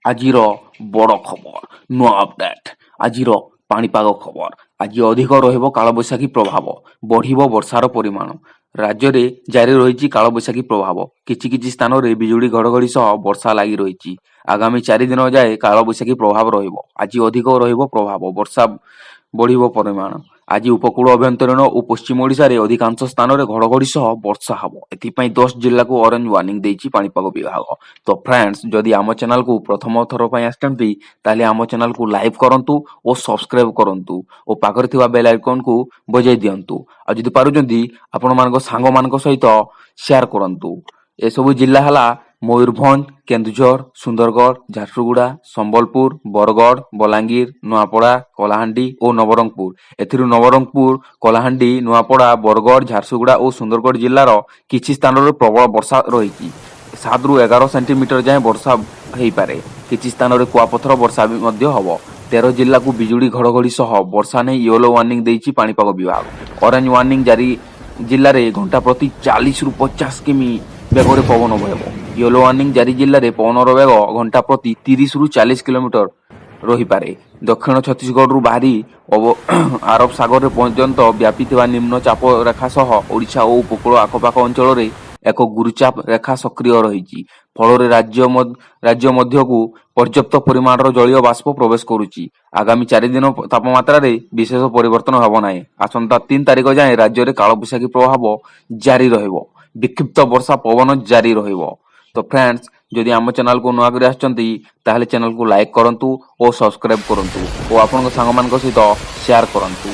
ଆଜିର ବଡ଼ ଖବର, ନୂଆ ଅପଡେଟ୍। ଆଜିର ପାଣିପାଗ ଖବର। ଆଜି ଅଧିକ ରହିବ କାଳବୈଶାଖୀ ପ୍ରଭାବ, ବଢ଼ିବ ବର୍ଷାର ପରିମାଣ। ରାଜ୍ୟରେ ଜାରି ରହିଛି କାଳବୈଶାଖୀ ପ୍ରଭାବ। କିଛି କିଛି ସ୍ଥାନରେ ବିଜୁଳି ଘଡ଼ଘଡ଼ି ସହ ବର୍ଷା ଲାଗି ରହିଛି। ଆଗାମୀ 4 ଦିନ ଯାଏ କାଳବୈଶାଖୀ ପ୍ରଭାବ ରହିବ। ଆଜି ଅଧିକ ରହିବ ପ୍ରଭାବ, ବର୍ଷା ବଢ଼ିବ ପରିମାଣ। ଆଜି ଉପକୂଳ ଅଭ୍ୟନ୍ତରୀଣ ଓ ପଶ୍ଚିମ ଓଡ଼ିଶାରେ ଅଧିକାଂଶ ସ୍ଥାନରେ ଘଡ଼ଘଡ଼ି ସହ ବର୍ଷା ହେବ। ଏଥିପାଇଁ 10 ଜିଲ୍ଲାକୁ ଅରେଞ୍ଜ ୱାର୍ଣ୍ଣିଂ ଦେଇଛି ପାଣିପାଗ ବିଭାଗ। ତ ଫ୍ରେଣ୍ଡସ୍, ଯଦି ଆମ ଚ୍ୟାନେଲକୁ ପ୍ରଥମ ଥର ପାଇଁ ଆସିଛନ୍ତି ତାହେଲେ ଆମ ଚ୍ୟାନେଲକୁ ଲାଇକ୍ କରନ୍ତୁ ଓ ସବସ୍କ୍ରାଇବ୍ କରନ୍ତୁ ଓ ପାଖରେ ଥିବା ବେଲ୍ ଆଇକନ୍କୁ ବଜାଇ ଦିଅନ୍ତୁ। ଆଉ ଯଦି ପାରୁଛନ୍ତି ଆପଣମାନଙ୍କ ସାଙ୍ଗମାନଙ୍କ ସହିତ ସେୟାର କରନ୍ତୁ। ଏସବୁ ଜିଲ୍ଲା ହେଲା ମୟୂରଭଞ୍ଜ, କେନ୍ଦୁଝର, ସୁନ୍ଦରଗଡ଼, ଝାରସୁଗୁଡ଼ା, ସମ୍ବଲପୁର, ବରଗଡ଼, ବଲାଙ୍ଗୀର, ନୂଆପଡ଼ା, କଳାହାଣ୍ଡି ଓ ନବରଙ୍ଗପୁର। ଏଥିରୁ ନବରଙ୍ଗପୁର, କଳାହାଣ୍ଡି, ନୂଆପଡ଼ା, ବରଗଡ଼, ଝାରସୁଗୁଡ଼ା ଓ ସୁନ୍ଦରଗଡ଼ ଜିଲ୍ଲାର କିଛି ସ୍ଥାନରେ ପ୍ରବଳ ବର୍ଷା ରହିଛି। 7 ରୁ 11 ସେଣ୍ଟିମିଟର ଯାଏଁ ବର୍ଷା ହେଇପାରେ। କିଛି ସ୍ଥାନରେ କୁଆପଥର ବର୍ଷା ବି ମଧ୍ୟ ହେବ। 13 ଜିଲ୍ଲାକୁ ବିଜୁଳି ଘଡ଼ଘଡ଼ି ସହ ବର୍ଷା ନେଇ ୟେଲୋ ୱାର୍ଣ୍ଣିଂ ଦେଇଛି ପାଣିପାଗ ବିଭାଗ। ଅରେଞ୍ଜ ୱାର୍ଣ୍ଣିଂ ଜାରି ଜିଲ୍ଲାରେ ଘଣ୍ଟା ପ୍ରତି 40 ରୁ 50 କିମି ବେଗରେ ପବନ ବହିବ। ୟେଲୋ ୱାର୍ଣ୍ଣିଂ ଜାରି ଜିଲ୍ଲାରେ ପବନର ବେଗ ଘଣ୍ଟା ପ୍ରତି 30 ରୁ 40 କିଲୋମିଟର ରହିପାରେ। ଦକ୍ଷିଣ ଛତିଶଗଡ଼ରୁ ବାହାରି ଆରବ ସାଗର ପର୍ଯ୍ୟନ୍ତ ବ୍ୟାପିଥିବା ନିମ୍ନ ଚାପ ରେଖା ସହ ଓଡ଼ିଶା ଓ ଉପକୂଳ ଆଖପାଖ ଅଞ୍ଚଳରେ ଏକ ଗୁରୁଚାପ ରେଖା ସକ୍ରିୟ ରହିଛି। ଫଳରେ ରାଜ୍ୟ ମଧ୍ୟକୁ ପର୍ଯ୍ୟାପ୍ତ ପରିମାଣର ଜଳୀୟ ବାଷ୍ପ ପ୍ରବେଶ କରୁଛି। ଆଗାମୀ 4 ଦିନ ତାପମାତ୍ରାରେ ବିଶେଷ ପରିବର୍ତ୍ତନ ହେବ ନାହିଁ। ଆସନ୍ତା 3 ତାରିଖ ଯାଏଁ ରାଜ୍ୟରେ କାଳବୈଶାଖୀ ପ୍ରଭାବ ଜାରି ରହିବ। ବିକ୍ଷିପ୍ତ ବର୍ଷା ପବନ ଜାରି ରହିବ। ତ ଫ୍ରେଣ୍ଡସ୍, ଯଦି ଆମ ଚ୍ୟାନେଲକୁ ନୂଆ କରି ଆସିଛନ୍ତି ତାହେଲେ ଚ୍ୟାନେଲକୁ ଲାଇକ୍ କରନ୍ତୁ ଓ ସବସ୍କ୍ରାଇବ୍ କରନ୍ତୁ ଓ ଆପଣଙ୍କ ସାଙ୍ଗମାନଙ୍କ ସହିତ ସେୟାର କରନ୍ତୁ।